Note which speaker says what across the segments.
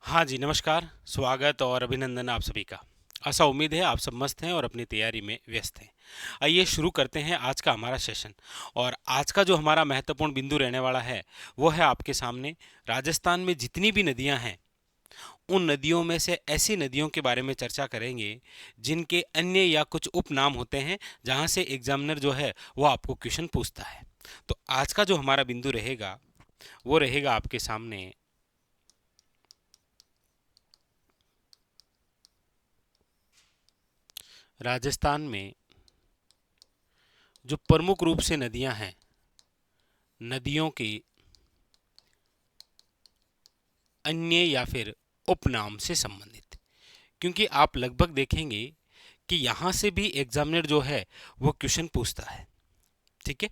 Speaker 1: हाँ जी, नमस्कार, स्वागत और अभिनंदन आप सभी का। ऐसा उम्मीद है आप सब मस्त हैं और अपनी तैयारी में व्यस्त हैं। आइए शुरू करते हैं आज का हमारा सेशन। और आज का जो हमारा महत्वपूर्ण बिंदु रहने वाला है, वो है आपके सामने राजस्थान में जितनी भी नदियाँ हैं, उन नदियों में से ऐसी नदियों के बारे में चर्चा करेंगे, जिनके अन्य या कुछ उपनाम होते हैं, जहाँ से एग्जामिनर जो है, वो आपको क्वेश्चन पूछता है। तो आज का जो हमारा बिंदु रहेगा, वो रहेगा आपके सामने राजस्थान में जो प्रमुख रूप से नदियां हैं, नदियों के अन्य या फिर उपनाम से संबंधित। क्योंकि आप लगभग देखेंगे कि यहाँ से भी एग्जामिनर जो है वो क्वेश्चन पूछता है। ठीक है,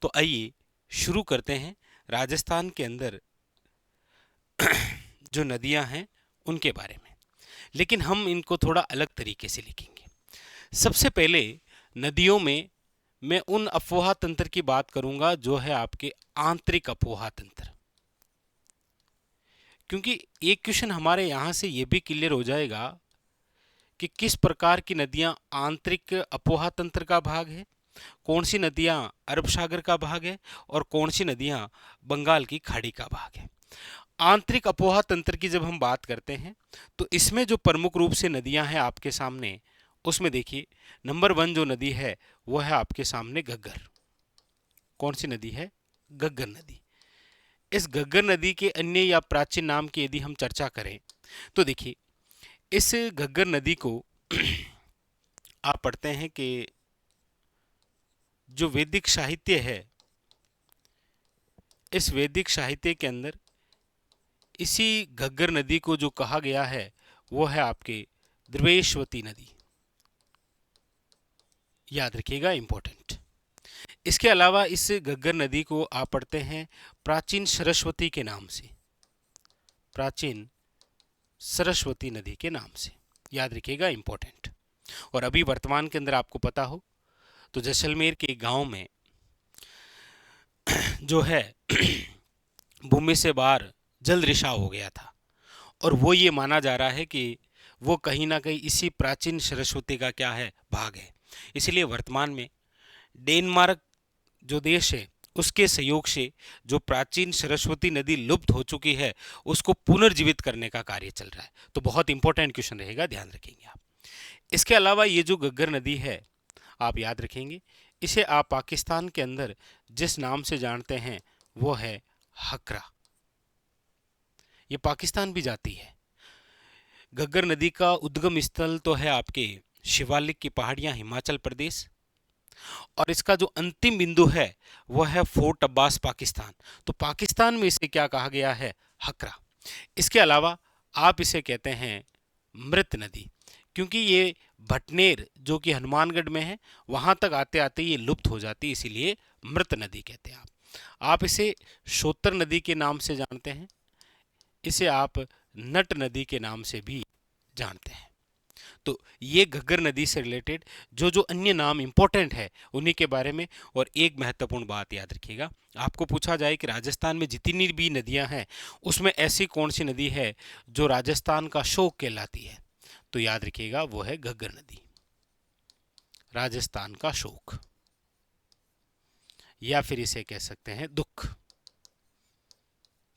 Speaker 1: तो आइए शुरू करते हैं राजस्थान के अंदर जो नदियां हैं उनके बारे में। लेकिन हम इनको थोड़ा अलग तरीके से लिखेंगे। सबसे पहले नदियों में मैं उन अफवाह तंत्र की बात करूंगा जो है आपके आंतरिक अफवाह तंत्र। क्योंकि एक क्वेश्चन हमारे यहाँ से ये भी क्लियर हो जाएगा कि किस प्रकार की नदियाँ आंतरिक अपोहा तंत्र का भाग है, कौन सी नदियाँ अरब सागर का भाग है और कौन सी नदियाँ बंगाल की खाड़ी का भाग है। आंतरिक अपोहा तंत्र की जब हम बात करते हैं तो इसमें जो प्रमुख रूप से नदियाँ हैं आपके सामने, उसमें देखिए नंबर 1 जो नदी है वो है आपके सामने घग्गर। कौन सी नदी है? घग्गर नदी। इस घग्गर नदी के अन्य या प्राचीन नाम की यदि हम चर्चा करें तो देखिए, इस घग्गर नदी को आप पढ़ते हैं कि जो वैदिक साहित्य है, इस वैदिक साहित्य के अंदर इसी घग्गर नदी को जो कहा गया है वो है आपके द्रवेशवती नदी। याद रखिएगा, इंपॉर्टेंट। इसके अलावा इस घग्गर नदी को आप पढ़ते हैं प्राचीन सरस्वती के नाम से, प्राचीन सरस्वती नदी के नाम से। याद रखिएगा, इंपॉर्टेंट। और अभी वर्तमान के अंदर आपको पता हो तो जैसलमेर के गांव में जो है भूमि से बाहर जल रिसाव हो गया था, और वो ये माना जा रहा है कि वो कहीं ना कहीं इसी प्राचीन सरस्वती का क्या है, भाग है। इसलिए वर्तमान में डेनमार्क जो देश है उसके सहयोग से जो प्राचीन सरस्वती नदी लुप्त हो चुकी है उसको पुनर्जीवित करने का कार्य चल रहा है। तो बहुत इंपॉर्टेंट क्वेश्चन रहेगा, ध्यान रखेंगे आप। इसके अलावा ये जो घग्गर नदी है, आप याद रखेंगे, इसे आप पाकिस्तान के अंदर जिस नाम से जानते हैं वो है हकरा। ये पाकिस्तान भी जाती है। घग्गर नदी का उद्गम स्थल तो है आपके शिवालिक की पहाड़ियां, हिमाचल प्रदेश, और इसका जो अंतिम बिंदु है वो है फोर्ट अब्बास, पाकिस्तान। तो पाकिस्तान में इसे क्या कहा गया है? हकरा। इसके अलावा आप इसे कहते हैं मृत नदी, क्योंकि ये भटनेर जो कि हनुमानगढ़ में है वहां तक आते आते ये लुप्त हो जाती है, इसीलिए मृत नदी कहते हैं आप इसे शोतर नदी के नाम से जानते हैं, इसे आप नट नदी के नाम से भी जानते हैं। तो ये घग्गर नदी से रिलेटेड जो जो अन्य नाम इंपॉर्टेंट है उन्हीं के बारे में। और एक महत्वपूर्ण बात याद रखिएगा, आपको पूछा जाए कि राजस्थान में जितनी भी नदियां हैं उसमें ऐसी कौन सी नदी है जो राजस्थान का शोक कहलाती है, तो याद रखिएगा वो है घग्गर नदी, राजस्थान का शोक, या फिर इसे कह सकते हैं दुख।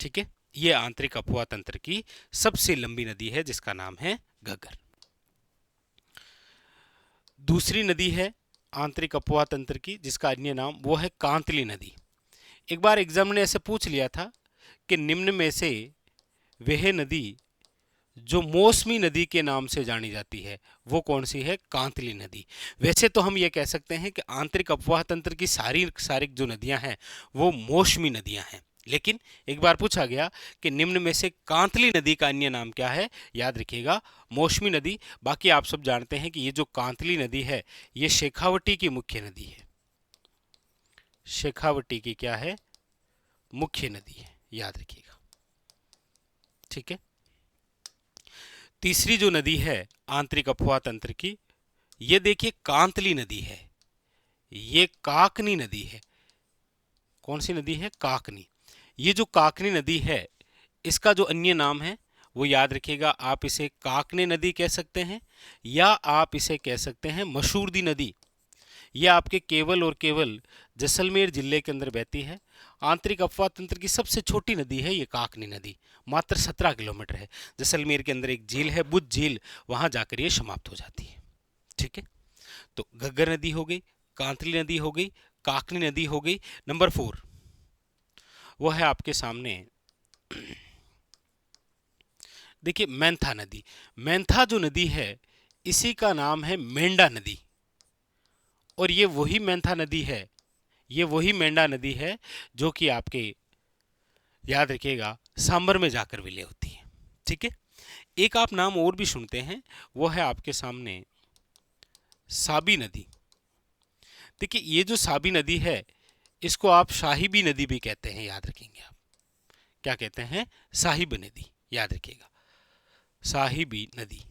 Speaker 1: ठीक है, ये आंतरिक अफवाह तंत्र की सबसे लंबी नदी है जिसका नाम है घग्गर। दूसरी नदी है आंतरिक अफवाह तंत्र की जिसका अन्य नाम वो है कांतली नदी। एक बार एग्जाम ने ऐसे पूछ लिया था कि निम्न में से वह नदी जो मौसमी नदी के नाम से जानी जाती है वो कौन सी है? कांतली नदी। वैसे तो हम ये कह सकते हैं कि आंतरिक अफवाह तंत्र की सारी सारी जो नदियां हैं वो मौसमी नदियां हैं, लेकिन एक बार पूछा गया कि निम्न में से कांतली नदी का अन्य नाम क्या है? याद रखिएगा, मौसमी नदी। बाकी आप सब जानते हैं कि ये जो कांतली नदी है ये शेखावटी की मुख्य नदी है, शेखावटी की क्या है? मुख्य नदी है, याद रखिएगा। ठीक है, तीसरी जो नदी है आंतरिक अफवाह तंत्र की, ये देखिए कांतली नदी है, ये काकनी नदी है। कौन सी नदी है? काकनी। ये जो काकनी नदी है इसका जो अन्य नाम है वो याद रखिएगा, आप इसे काकने नदी कह सकते हैं या आप इसे कह सकते हैं मशूरदी नदी। ये आपके केवल और केवल जैसलमेर जिले के अंदर बहती है। आंतरिक अपवाह तंत्र की सबसे छोटी नदी है ये काकनी नदी, मात्र 17 किलोमीटर है। जैसलमेर के अंदर एक झील है बुद्ध झील, वहां जाकर ये समाप्त हो जाती है। ठीक है, तो घग्गर नदी हो गई, कांतली नदी हो गई, काकनी नदी हो गई। नंबर 4 वो है आपके सामने, देखिए मैंथा नदी। मैंथा जो नदी है इसी का नाम है मेंढा नदी, और ये वही मैंथा नदी है, ये वही मेंढा नदी है जो कि आपके याद रखिएगा सांबर में जाकर विलय होती है। ठीक है, एक आप नाम और भी सुनते हैं, वो है आपके सामने साबी नदी। देखिए ये जो साबी नदी है इसको आप साहिबी नदी भी कहते हैं, याद रखेंगे आप। क्या कहते हैं? साहिब नदी, याद रखिएगा, साहिबी नदी।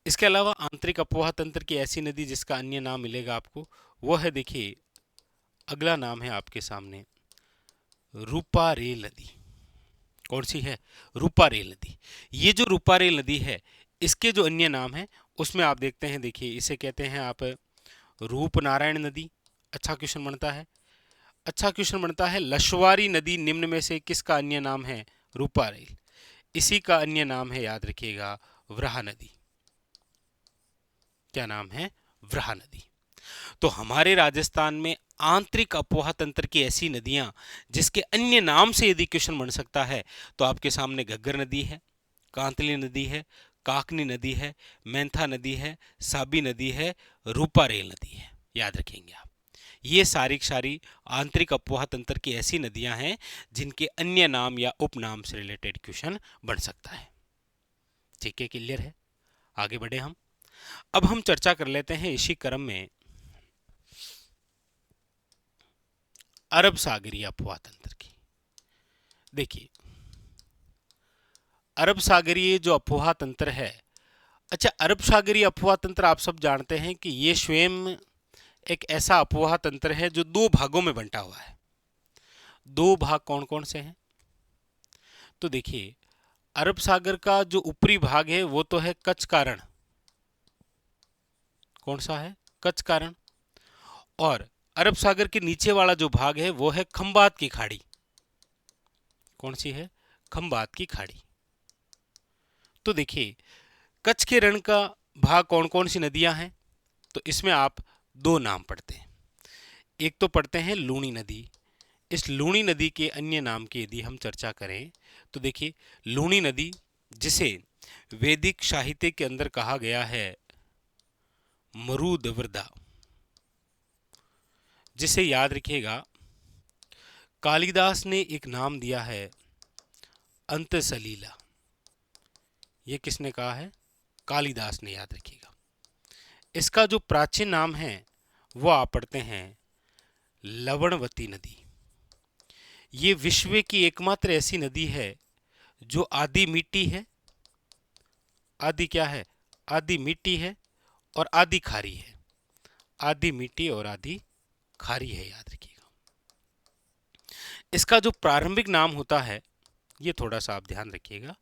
Speaker 1: इसके अलावा आंतरिक अपवाह तंत्र की ऐसी नदी जिसका अन्य नाम मिलेगा आपको, वो है, देखिए अगला नाम है आपके सामने रूपारेल नदी। कौन सी है? रूपारेल नदी। ये जो रूपारेल नदी है इसके जो अन्य नाम है उसमें आप देखते हैं, देखिए इसे कहते हैं आप रूपनारायण नदी। अच्छा क्वेश्चन बनता है, अच्छा क्वेश्चन बनता है, लशवारी नदी निम्न में से किसका अन्य नाम है? रूपारेल। इसी का अन्य नाम है, याद रखिएगा, वराह नदी। क्या नाम है? वराह नदी। तो हमारे राजस्थान में आंतरिक अपवाह तंत्र की ऐसी नदियां जिसके अन्य नाम से यदि क्वेश्चन बन सकता है तो आपके सामने घग्गर नदी है, कांतली नदी है, काकनी नदी है, मैंथा नदी है, साबी नदी है, रूपारेल नदी है। याद रखेंगे आप, ये सारी सारी आंतरिक अपवाह तंत्र की ऐसी नदियां हैं जिनके अन्य नाम या उपनाम से रिलेटेड क्वेश्चन बन सकता है। ठीक है, क्लियर है? आगे बढ़े हम। अब हम चर्चा कर लेते हैं इसी क्रम में अरब सागरीय अपवाह तंत्र की। देखिए अरब सागरीय जो अपवाह तंत्र है, अच्छा अरब सागरीय अपवाह तंत्र आप सब जानते हैं कि ये स्वयं एक ऐसा अपवाह तंत्र है जो 2 भागों में बंटा हुआ है। 2 भाग कौन कौन से हैं? तो देखिए अरब सागर का जो ऊपरी भाग है वो तो है कच्छ कारण। कौन सा है? कच्छ कारण। और अरब सागर के नीचे वाला जो भाग है वो है खंबात की खाड़ी। कौन सी है? खंबात की खाड़ी। तो देखिए कच्छ के रण का भाग कौन कौन सी नदियां हैं? तो इसमें आप 2 नाम पढ़ते हैं। एक तो पढ़ते हैं लूणी नदी। इस लूणी नदी के अन्य नाम की यदि हम चर्चा करें तो देखिए लूणी नदी, जिसे वैदिक साहित्य के अंदर कहा गया है मरुदवर्दा, जिसे याद रखिएगा कालिदास ने एक नाम दिया है अंतसलीला। ये किसने कहा है? कालिदास ने, याद रखिएगा। इसका जो प्राचीन नाम है वो आप पढ़ते हैं लवणवती नदी। ये विश्व की एकमात्र ऐसी नदी है जो आधी मीठी है, आधी क्या है? आधी मीठी है और आधी खारी है। आधी मीठी और आधी खारी है, याद रखिएगा। इसका जो प्रारंभिक नाम होता है, ये थोड़ा सा आप ध्यान रखिएगा,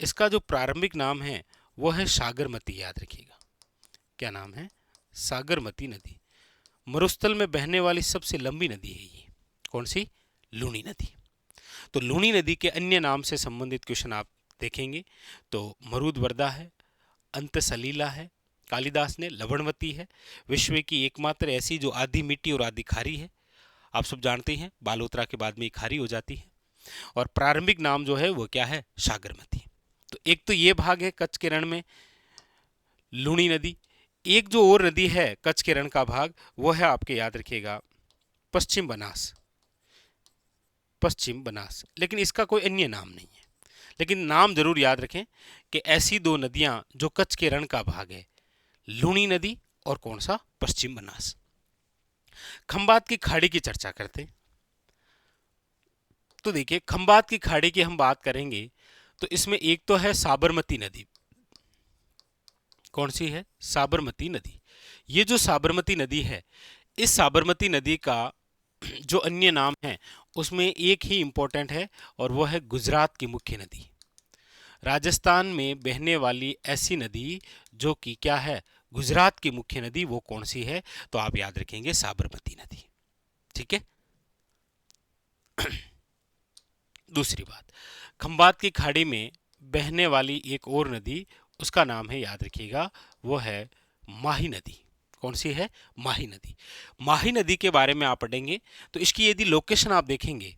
Speaker 1: इसका जो प्रारंभिक नाम है वो है सागरमती। याद रखिएगा, क्या नाम है? सागरमती नदी। मरुस्थल में बहने वाली सबसे लंबी नदी है ये। कौन सी? लूणी नदी। तो लूणी नदी के अन्य नाम से संबंधित क्वेश्चन आप देखेंगे तो मरुदवर्दा है, अंतसलीला है, कालिदास ने लवणवती है, विश्व की एकमात्र ऐसी जो आधी मीठी और आधी खारी है। आप सब जानते हैं बालोतरा के बाद में ये खारी हो जाती है। और प्रारंभिक नाम जो है वो क्या है? सागरमती। तो एक तो ये भाग है कच्छ के रण में लूणी नदी। एक जो और नदी है कच्छ के रण का भाग, वो है आपके, याद रखिएगा, पश्चिम बनास। पश्चिम बनास, लेकिन इसका कोई अन्य नाम नहीं है। लेकिन नाम जरूर याद रखें कि ऐसी 2 नदियां जो कच्छ के रण का भाग है, लूणी नदी और कौन सा? पश्चिम बनास। खंबात की खाड़ी की चर्चा करते हैं। तो देखिए खंबात की खाड़ी की हम बात करेंगे तो इसमें एक तो है साबरमती नदी। कौन सी है? साबरमती नदी। ये जो साबरमती नदी है, इस साबरमती नदी का जो अन्य नाम है उसमें एक ही इम्पोर्टेंट है और वो है गुजरात की मुख्य नदी। राजस्थान में बहने वाली ऐसी नदी जो कि क्या है, गुजरात की मुख्य नदी, वो कौन सी है? तो आप याद रखेंगे साबरमती नदी। ठीक है। दूसरी बात, खंबात की खाड़ी में बहने वाली एक और नदी, उसका नाम है, याद रखिएगा, वो है माही नदी। कौन सी है? माही नदी। माही नदी के बारे में आप पढ़ेंगे तो इसकी यदि लोकेशन आप देखेंगे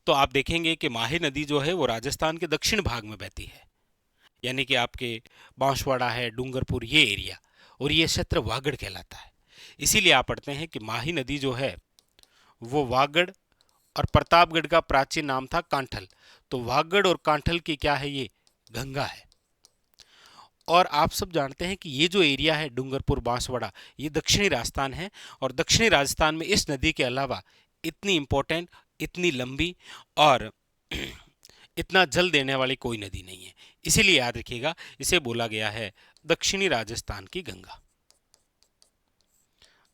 Speaker 1: तो आप देखेंगे कि माही नदी जो है वो राजस्थान के दक्षिण भाग में बहती है, यानी कि आपके बांसवाड़ा है, डूंगरपुर, ये एरिया, और ये क्षेत्र वागड़ कहलाता है। इसीलिए आप पढ़ते हैं कि माही नदी जो है वो वागड़ और प्रतापगढ़ का प्राचीन नाम था कांठल। तो वागड़ और कांठल की क्या है, ये गंगा है। और आप सब जानते हैं कि ये जो एरिया है डूंगरपुर बांसवाड़ा, ये दक्षिणी राजस्थान है, और दक्षिणी राजस्थान में इस नदी के अलावा इतनी इंपॉर्टेंट, इतनी लंबी और इतना जल देने वाली कोई नदी नहीं है। इसीलिए याद रखिएगा, इसे बोला गया है दक्षिणी राजस्थान की गंगा।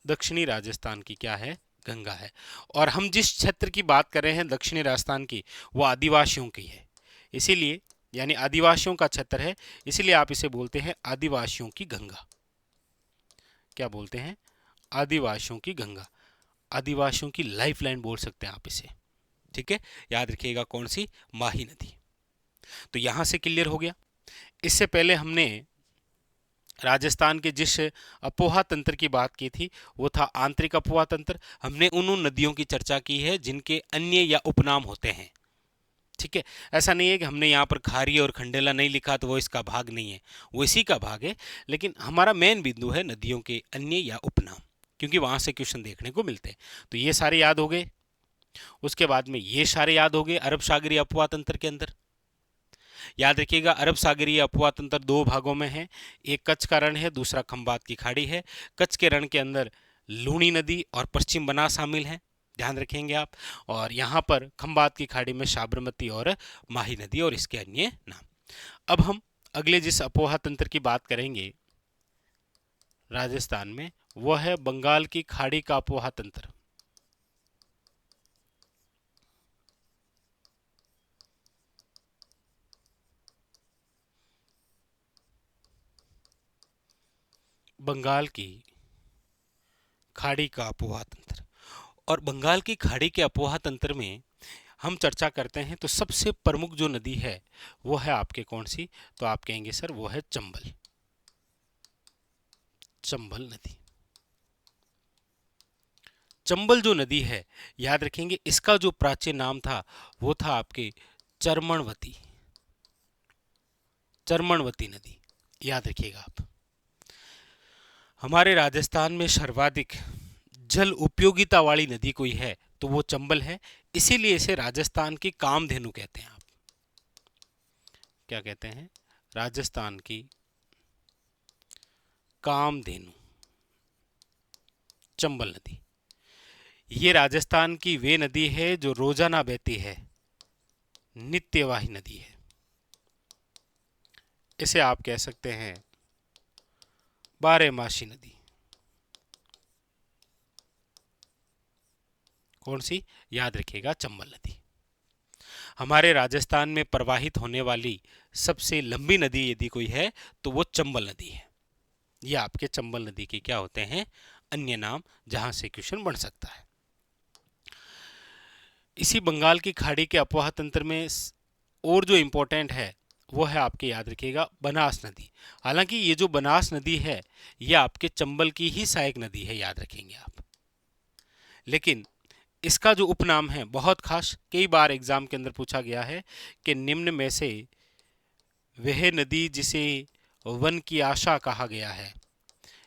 Speaker 1: दक्षिणी राजस्थान की क्या है? गंगा है। और हम जिस क्षेत्र की बात कर रहे हैं दक्षिणी राजस्थान की, वो आदिवासियों की है। इसीलिए, यानी आदिवासियों का क्षेत्र है, इसलिए आप इसे बोलते हैं आदिवासियों की गंगा। क्या बोलते हैं? आदिवासियों की गंगा। आदिवासियों की लाइफलाइन बोल सकते हैं आप इसे। ठीक है। याद रखिएगा कौन सी? माही नदी। तो यहां से क्लियर हो गया। इससे पहले हमने राजस्थान के जिस अपोहा तंत्र की बात की थी वो था आंतरिक अपोहा तंत्र। हमने उन नदियों की चर्चा की है जिनके अन्य या उपनाम होते हैं। ठीक है। ऐसा नहीं है कि हमने यहाँ पर खारी और खंडेला नहीं लिखा तो वो इसका भाग नहीं है, वो इसी का भाग है। लेकिन हमारा मेन बिंदु है नदियों के अन्य या उपनाम, क्योंकि वहां से क्वेश्चन देखने को मिलते हैं। तो ये सारे याद हो गए। उसके बाद में ये सारे याद हो गए अरब सागरीय अफवाह तंत्र के अंदर। याद रखिएगा, अरब सागरीय अफवाह तंत्र दो भागों में है, एक कच्छ का रण है, दूसरा खंबात की खाड़ी है। कच्छ के रण के अंदर लूणी नदी और पश्चिम बनास शामिल है, ध्यान रखेंगे आप। और यहाँ पर खंबात की खाड़ी में साबरमती और माही नदी और इसके अन्य नाम। अब हम अगले जिस अपोहा तंत्र की बात करेंगे राजस्थान में, वह है बंगाल की खाड़ी का अपोहा तंत्र। बंगाल की खाड़ी का अपोहा तंत्र। और बंगाल की खाड़ी के अपोहा तंत्र में हम चर्चा करते हैं तो सबसे प्रमुख जो नदी है वो है आपके कौन सी? तो आप कहेंगे सर वो है चंबल। चंबल नदी। चंबल जो नदी है, याद रखेंगे इसका जो प्राचीन नाम था वो था आपके चरमणवती। चरमणवती नदी, याद रखिएगा आप। हमारे राजस्थान में सर्वाधिक जल उपयोगिता वाली नदी कोई है तो वो चंबल है। इसीलिए इसे राजस्थान की कामधेनु कहते हैं। आप क्या कहते हैं? राजस्थान की कामधेनु चंबल नदी। ये राजस्थान की वे नदी है जो रोजाना बहती है, नित्यवाही नदी है। इसे आप कह सकते हैं बारहमासी नदी। कौन सी? याद रखिएगा चंबल नदी। हमारे राजस्थान में प्रवाहित होने वाली सबसे लंबी नदी यदि कोई है तो वो चंबल नदी है। ये आपके चंबल नदी के क्या होते हैं? अन्य नाम, जहां से क्वेश्चन बन सकता है। इसी बंगाल की खाड़ी के अपोहा तंत्र में और जो इंपॉर्टेंट है वो है आपके, याद रखिएगा, बनास नदी। हालांकि ये जो बनास नदी है ये आपके चंबल की ही सहायक नदी है, याद रखेंगे आप। लेकिन इसका जो उपनाम है बहुत खास, कई बार एग्जाम के अंदर पूछा गया है कि निम्न में से वह नदी जिसे वन की आशा कहा गया है,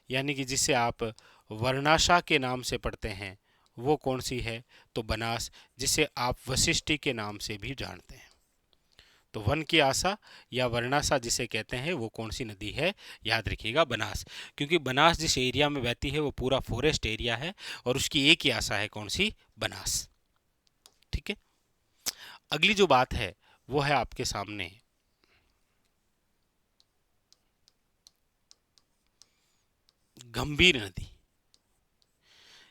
Speaker 1: यानी कि जिसे आप वर्णाशा के नाम से पढ़ते हैं, वो कौन सी है? तो बनास, जिसे आप वशिष्ठी के नाम से भी जानते हैं। तो वन की आशा या वर्णाशा जिसे कहते हैं वो कौन सी नदी है? याद रखिएगा बनास। क्योंकि बनास जिस एरिया में बहती है वो पूरा फॉरेस्ट एरिया है और उसकी एक ही आशा है, कौन सी? बनास। ठीक है। अगली जो बात है वो है आपके सामने गंभीर नदी।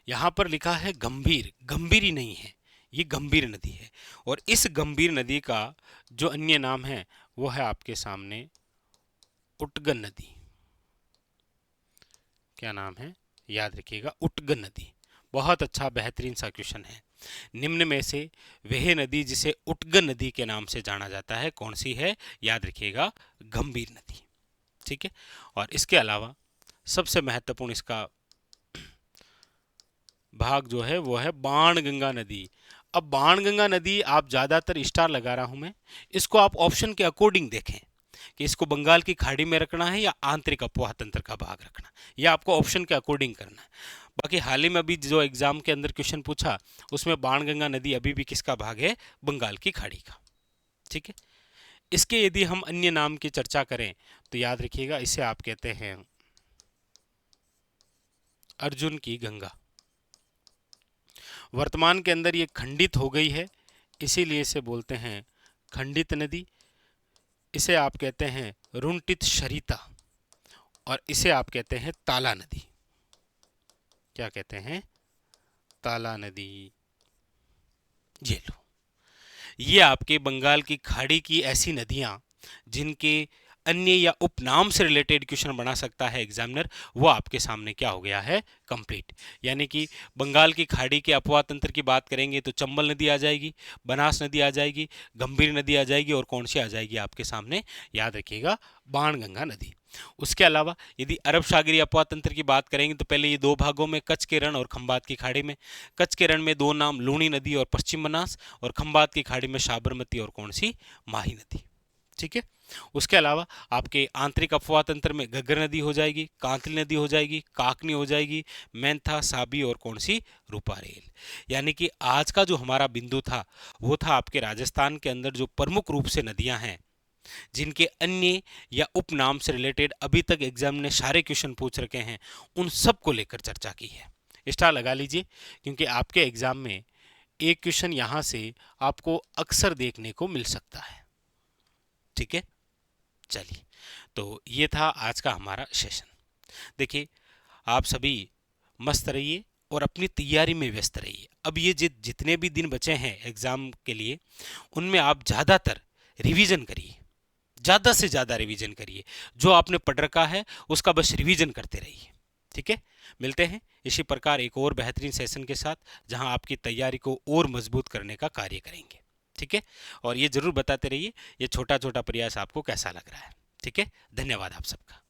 Speaker 1: यहां पर लिखा है गंभीर, गंभीर ही नहीं है, ये गंभीर नदी है। और इस गंभीर नदी का जो अन्य नाम है वो है आपके सामने उटगन नदी। क्या नाम है, याद रखिएगा, उटगन नदी। बहुत अच्छा बेहतरीन सा क्वेश्चन है। निम्न में से वह नदी जिसे उटगन नदी के नाम से जाना जाता है कौन सी है, याद रखिएगा, गंभीर नदी। ठीक है। और इसके अलावा सबसे महत्वपूर्ण इसका भाग जो है वो है बाणगंगा नदी। अब बाणगंगा नदी आप ज़्यादातर स्टार लगा रहा हूं मैं, इसको आप ऑप्शन के अकॉर्डिंग देखें कि इसको बंगाल की खाड़ी में रखना है या आंतरिक अपवाह तंत्र का भाग रखना है, या आपको ऑप्शन के अकॉर्डिंग करना है। बाकी हाल ही में अभी जो एग्जाम के अंदर क्वेश्चन पूछा उसमें बाणगंगा नदी अभी भी किसका भाग है, बंगाल की खाड़ी का। ठीक है। इसके यदि हम अन्य नाम की चर्चा करें तो याद रखिएगा, इसे आप कहते हैं अर्जुन की गंगा। वर्तमान के अंदर ये खंडित हो गई है, इसीलिए इसे बोलते हैं खंडित नदी। इसे आप कहते हैं रुंटित शरीता, और इसे आप कहते हैं ताला नदी। क्या कहते हैं, ताला नदी। ये लो, ये आपके बंगाल की खाड़ी की ऐसी नदियां जिनके अन्य या उपनाम से रिलेटेड क्वेश्चन बना सकता है एग्जामिनर, वो आपके सामने क्या हो गया है, कंप्लीट। यानी कि बंगाल की खाड़ी के अपवाह तंत्र की बात करेंगे तो चंबल नदी आ जाएगी, बनास नदी आ जाएगी, गंभीर नदी आ जाएगी, और कौन सी आ जाएगी आपके सामने, याद रखिएगा, बाणगंगा नदी। उसके अलावा यदि अरब सागरीय अपवाह तंत्र की बात करेंगे तो पहले ये दो भागों में, कच्छ के रण और खंबात की खाड़ी में। कच्छ के रण में दो नाम, लूणी नदी और पश्चिम बनास, और खंबात की खाड़ी में साबरमती और कौन सी, माही नदी। ठीक है। उसके अलावा आपके आंतरिक अपवाह तंत्र में घग्गर नदी हो जाएगी, कांतली नदी हो जाएगी, काकनी हो जाएगी, मैंथा, साबी और कौन सी, रूपारेल। यानी कि आज का जो हमारा बिंदु था वो था आपके राजस्थान के अंदर जो प्रमुख रूप से नदियां हैं जिनके अन्य या उपनाम से रिलेटेड अभी तक एग्जाम ने सारे क्वेश्चन पूछ रखे हैं, उन सब को लेकर चर्चा की है। स्टार लगा लीजिए, क्योंकि आपके एग्जाम में एक क्वेश्चन यहां से आपको अक्सर देखने को मिल सकता है। ठीक है। चलिए, तो ये था आज का हमारा सेशन। देखिए, आप सभी मस्त रहिए और अपनी तैयारी में व्यस्त रहिए। अब ये जितने भी दिन बचे हैं एग्जाम के लिए, उनमें आप ज़्यादातर रिवीजन करिए, ज़्यादा से ज़्यादा रिवीजन करिए। जो आपने पढ़ रखा है उसका बस रिवीजन करते रहिए। ठीक है। मिलते हैं इसी प्रकार एक और बेहतरीन सेशन के साथ, जहां आपकी तैयारी को और मजबूत करने का कार्य करेंगे। ठीक है। और ये जरूर बताते रहिए ये छोटा छोटा प्रयास आपको कैसा लग रहा है। ठीक है। धन्यवाद आप सबका।